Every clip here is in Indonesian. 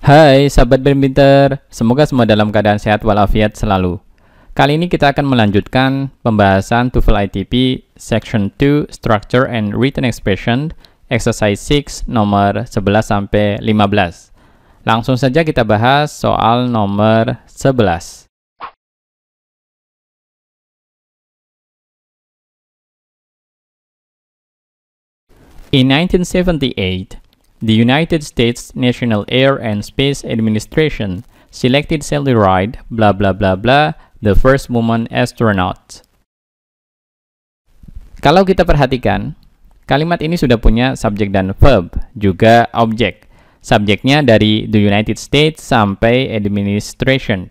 Hai sahabat Pinter, semoga semua dalam keadaan sehat walafiat selalu. Kali ini kita akan melanjutkan pembahasan TOEFL ITP Section 2 Structure and Written Expression Exercise 6 nomor 11-15. Langsung saja kita bahas soal nomor 11. In 1978, the United States National Air and Space Administration selected Sally Ride, blah blah blah blah, the first woman astronaut. Kalau kita perhatikan, kalimat ini sudah punya subjek dan verb, juga objek. Subjeknya dari the United States sampai administration.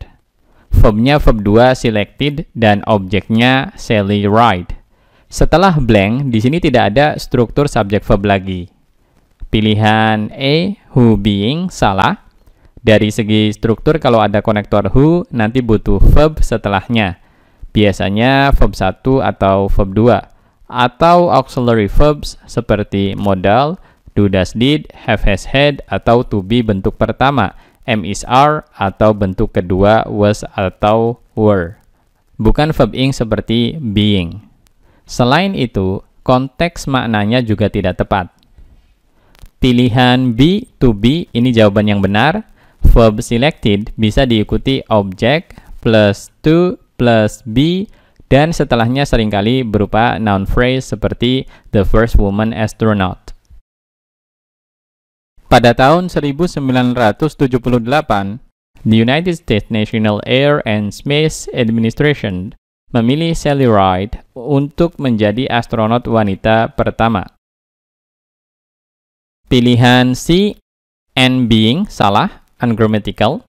Verbnya verb 2 selected dan objeknya Sally Ride. Setelah blank, di sini tidak ada struktur subjek verb lagi. Pilihan A, who being, salah. Dari segi struktur, kalau ada konektor who, nanti butuh verb setelahnya. Biasanya verb 1 atau verb 2. Atau auxiliary verbs seperti modal, do, does, did, have, has, had, atau to be bentuk pertama, am, is, are, atau bentuk kedua, was, atau were. Bukan verb ing seperti being. Selain itu, konteks maknanya juga tidak tepat. Pilihan B, to be, ini jawaban yang benar. Verb selected bisa diikuti objek plus to plus be, dan setelahnya seringkali berupa noun phrase seperti the first woman astronaut. Pada tahun 1978, the United States National Air and Space Administration memilih Sally Ride untuk menjadi astronot wanita pertama. Pilihan C, and being, salah, ungrammatical.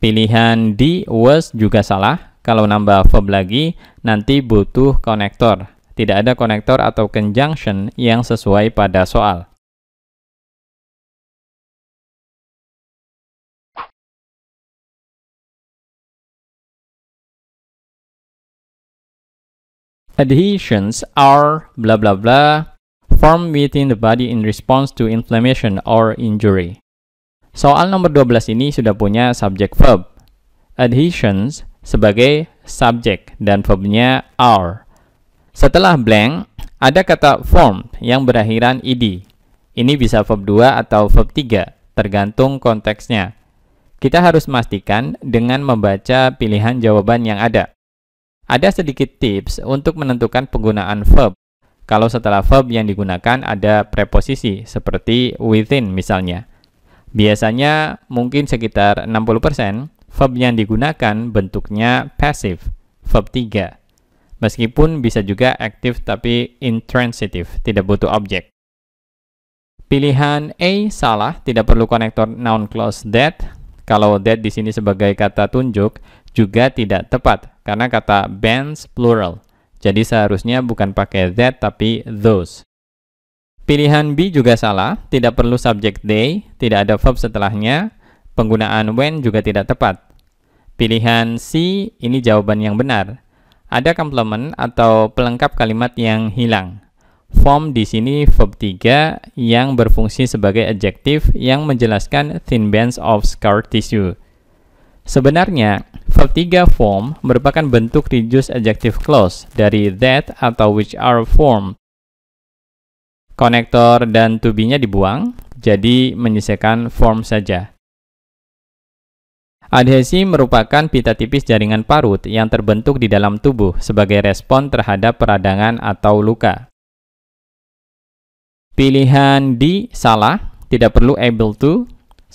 Pilihan D, was, juga salah. Kalau nambah verb lagi, nanti butuh konektor. Tidak ada konektor atau conjunction yang sesuai pada soal. Adhesions are blah blah blah formed within the body in response to inflammation or injury. Soal nomor 12 ini sudah punya subjek verb. Adhesions sebagai subjek dan verbnya are. Setelah blank, ada kata formed yang berakhiran ed. Ini bisa verb 2 atau verb 3, tergantung konteksnya. Kita harus memastikan dengan membaca pilihan jawaban yang ada. Ada sedikit tips untuk menentukan penggunaan verb. Kalau setelah verb yang digunakan ada preposisi, seperti within misalnya. Biasanya mungkin sekitar 60% verb yang digunakan bentuknya passive, verb 3. Meskipun bisa juga active tapi intransitive, tidak butuh objek. Pilihan A salah, tidak perlu konektor noun clause that. Kalau that di sini sebagai kata tunjuk juga tidak tepat karena kata bands plural. Jadi seharusnya bukan pakai that tapi those. Pilihan B juga salah, tidak perlu subjek they, tidak ada verb setelahnya. Penggunaan when juga tidak tepat. Pilihan C ini jawaban yang benar. Ada complement atau pelengkap kalimat yang hilang. Form di sini verb 3 yang berfungsi sebagai adjektif yang menjelaskan thin bands of scar tissue. Sebenarnya, verb 3 form merupakan bentuk reduced adjective clause dari that atau which are form. Konektor dan to be-nya dibuang, jadi menyisakan form saja. Adhesi merupakan pita tipis jaringan parut yang terbentuk di dalam tubuh sebagai respon terhadap peradangan atau luka. Pilihan D salah, tidak perlu able to.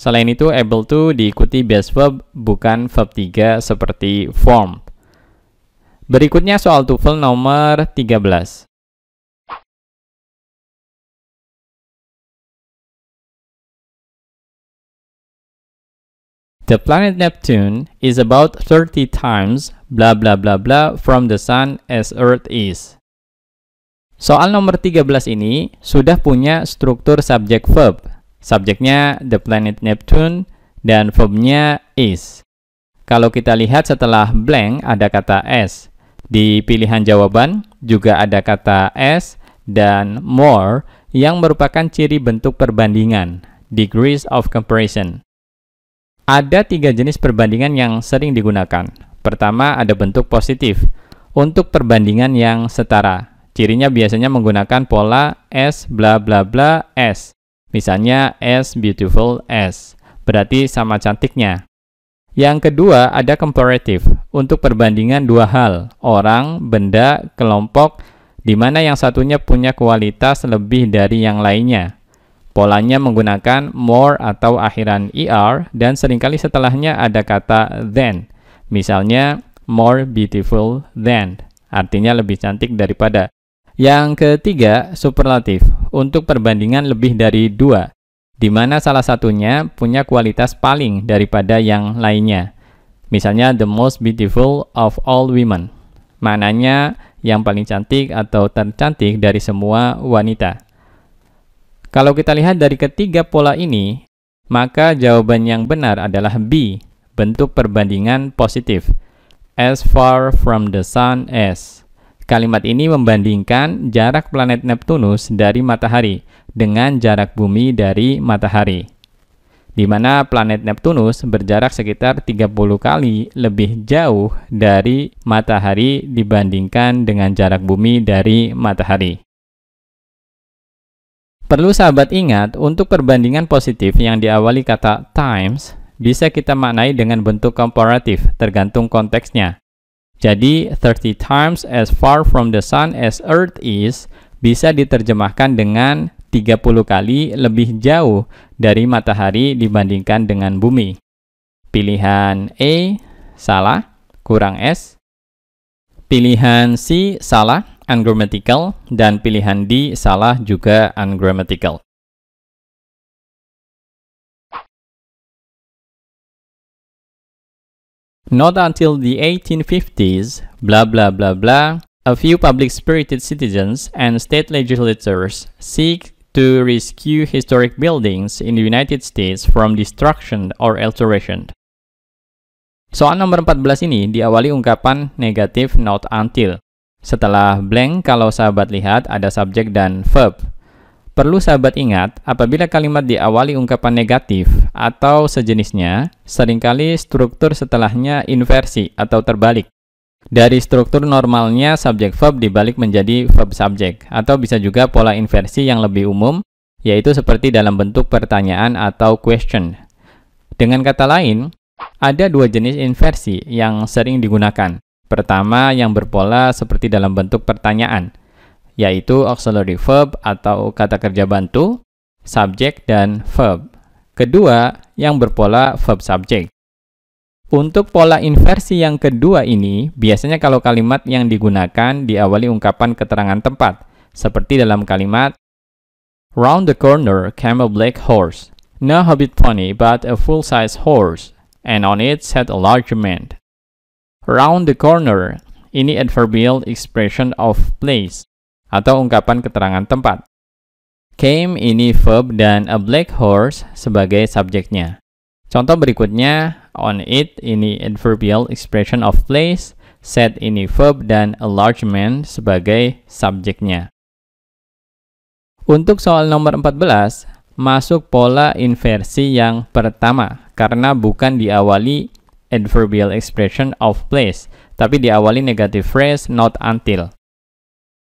Selain itu, able to diikuti base verb, bukan verb 3 seperti form. Berikutnya soal TOEFL nomor 13. The planet Neptune is about 30 times blah blah blah blah from the sun as Earth is. Soal nomor 13 ini sudah punya struktur subjek verb. Subjeknya the planet Neptune dan verbnya is. Kalau kita lihat setelah blank ada kata s. Di pilihan jawaban juga ada kata s dan more yang merupakan ciri bentuk perbandingan, degrees of comparison. Ada 3 jenis perbandingan yang sering digunakan. Pertama, ada bentuk positif. Untuk perbandingan yang setara. Cirinya biasanya menggunakan pola S bla bla bla S. Misalnya S beautiful S. Berarti sama cantiknya. Yang kedua, ada comparative. Untuk perbandingan dua hal, orang, benda, kelompok, di mana yang satunya punya kualitas lebih dari yang lainnya. Polanya menggunakan more atau akhiran ER dan seringkali setelahnya ada kata than. Misalnya, more beautiful than. Artinya lebih cantik daripada. Yang ketiga, superlative. Untuk perbandingan lebih dari dua, di mana salah satunya punya kualitas paling daripada yang lainnya. Misalnya, the most beautiful of all women. Maknanya yang paling cantik atau tercantik dari semua wanita. Kalau kita lihat dari ketiga pola ini, maka jawaban yang benar adalah B, bentuk perbandingan positif. As far from the sun as. Kalimat ini membandingkan jarak planet Neptunus dari matahari dengan jarak bumi dari matahari, di mana planet Neptunus berjarak sekitar 30 kali lebih jauh dari matahari dibandingkan dengan jarak bumi dari matahari. Perlu sahabat ingat, untuk perbandingan positif yang diawali kata times, bisa kita maknai dengan bentuk komparatif, tergantung konteksnya. Jadi, 30 times as far from the sun as Earth is, bisa diterjemahkan dengan 30 kali lebih jauh dari matahari dibandingkan dengan bumi. Pilihan A, salah, kurang S. Pilihan C, salah, ungrammatical, dan pilihan D salah juga ungrammatical. Not until the 1850s, blah blah blah blah, a few public-spirited citizens and state legislators seek to rescue historic buildings in the United States from destruction or alteration. Soal nomor 14 ini diawali ungkapan negatif not until. Setelah blank, kalau sahabat lihat ada subjek dan verb. Perlu sahabat ingat, apabila kalimat diawali ungkapan negatif atau sejenisnya, seringkali struktur setelahnya inversi atau terbalik. Dari struktur normalnya subjek verb dibalik menjadi verb subjek, atau bisa juga pola inversi yang lebih umum, yaitu seperti dalam bentuk pertanyaan atau question. Dengan kata lain, ada dua jenis inversi yang sering digunakan. Pertama, yang berpola seperti dalam bentuk pertanyaan, yaitu auxiliary verb atau kata kerja bantu, subjek, dan verb. Kedua, yang berpola verb subject. Untuk pola inversi yang kedua ini, biasanya kalau kalimat yang digunakan diawali ungkapan keterangan tempat, seperti dalam kalimat, round the corner came a black horse, no hobbit pony but a full-size horse, and on it sat a large man. Round the corner, ini adverbial expression of place, atau ungkapan keterangan tempat. Came ini verb dan a black horse sebagai subjeknya. Contoh berikutnya, on it ini adverbial expression of place, sat ini verb dan a large man sebagai subjeknya. Untuk soal nomor 14, masuk pola inversi yang pertama, karena bukan diawali adverbial expression of place, tapi diawali negative phrase not until.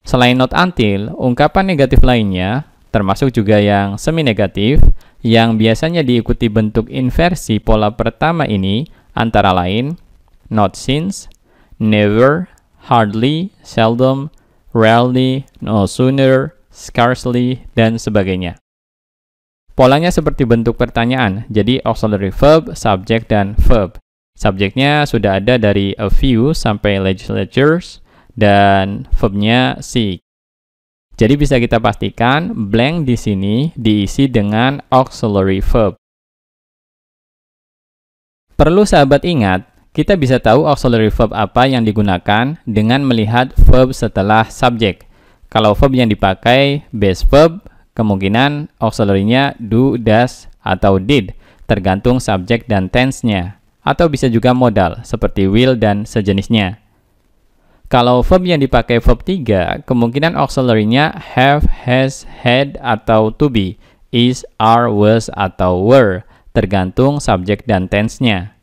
Selain not until, ungkapan negatif lainnya, termasuk juga yang semi-negatif, yang biasanya diikuti bentuk inversi pola pertama ini, antara lain, not since, never, hardly, seldom, rarely, no sooner, scarcely, dan sebagainya. Polanya seperti bentuk pertanyaan, jadi auxiliary verb, subject, dan verb. Subjeknya sudah ada dari a few sampai legislatures, dan verbnya seek. Jadi bisa kita pastikan blank di sini diisi dengan auxiliary verb. Perlu sahabat ingat, kita bisa tahu auxiliary verb apa yang digunakan dengan melihat verb setelah subjek. Kalau verb yang dipakai base verb, kemungkinan auxiliary-nya do, does, atau did, tergantung subjek dan tense-nya. Atau bisa juga modal, seperti will dan sejenisnya. Kalau verb yang dipakai verb 3, kemungkinan auxiliary-nya have, has, had, atau to be, is, are, was, atau were, tergantung subjek dan tense-nya.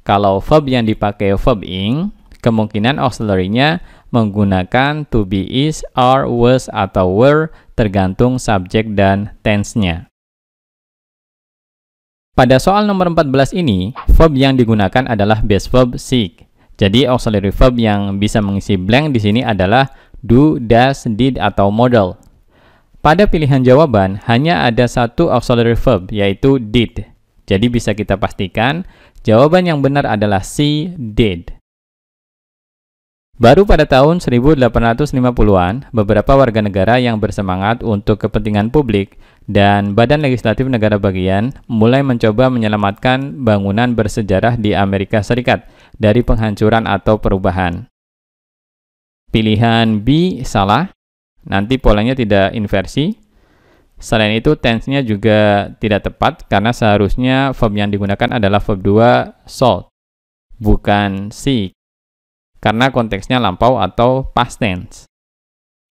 Kalau verb yang dipakai verb ing, kemungkinan auxiliary-nya menggunakan to be, is, are, was, atau were tergantung subjek dan tense-nya. Pada soal nomor 14 ini, verb yang digunakan adalah base verb seek. Jadi auxiliary verb yang bisa mengisi blank di sini adalah do, does, did, atau modal. Pada pilihan jawaban hanya ada satu auxiliary verb, yaitu did. Jadi bisa kita pastikan jawaban yang benar adalah C, did. Baru pada tahun 1850-an, beberapa warga negara yang bersemangat untuk kepentingan publik dan Badan Legislatif Negara Bagian mulai mencoba menyelamatkan bangunan bersejarah di Amerika Serikat dari penghancuran atau perubahan. Pilihan B salah, nanti polanya tidak inversi. Selain itu, tense-nya juga tidak tepat karena seharusnya verb yang digunakan adalah verb 2 sought, bukan seek, karena konteksnya lampau atau past tense.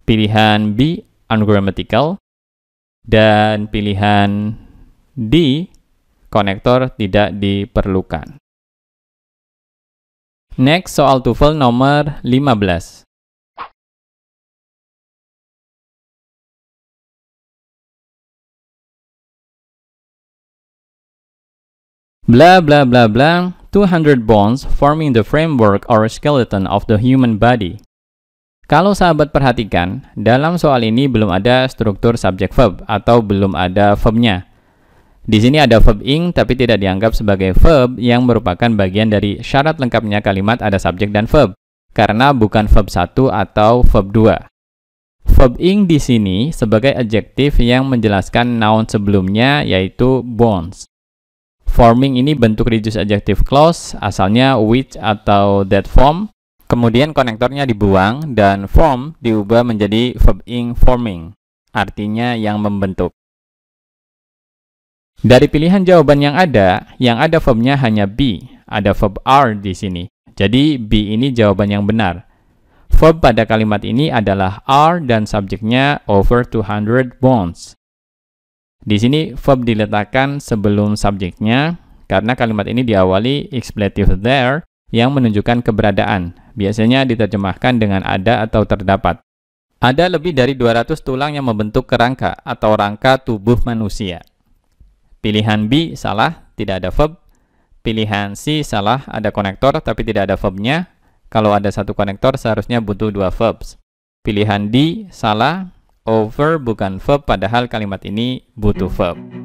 Pilihan B ungrammatical, dan pilihan D konektor tidak diperlukan. Next, soal TOEFL nomor 15. Blah blah blah blah, 200 bones forming the framework or skeleton of the human body. Kalau sahabat perhatikan, dalam soal ini belum ada struktur subject verb atau belum ada verbnya. Di sini ada verb ing tapi tidak dianggap sebagai verb yang merupakan bagian dari syarat lengkapnya kalimat ada subjek dan verb, karena bukan verb 1 atau verb 2. Verb ing di sini sebagai adjektif yang menjelaskan noun sebelumnya yaitu bones. Forming ini bentuk reduced adjective clause, asalnya which atau that form, kemudian konektornya dibuang dan form diubah menjadi verb ing forming, artinya yang membentuk. Dari pilihan jawaban yang ada verbnya hanya be, ada verb are di sini. Jadi be ini jawaban yang benar. Verb pada kalimat ini adalah are dan subjeknya over 200 bones. Di sini verb diletakkan sebelum subjeknya karena kalimat ini diawali expletive there yang menunjukkan keberadaan. Biasanya diterjemahkan dengan ada atau terdapat. Ada lebih dari 200 tulang yang membentuk kerangka atau rangka tubuh manusia. Pilihan B salah, tidak ada verb. Pilihan C salah, ada konektor tapi tidak ada verbnya. Kalau ada satu konektor seharusnya butuh dua verbs. Pilihan D salah, over bukan verb padahal kalimat ini butuh verb.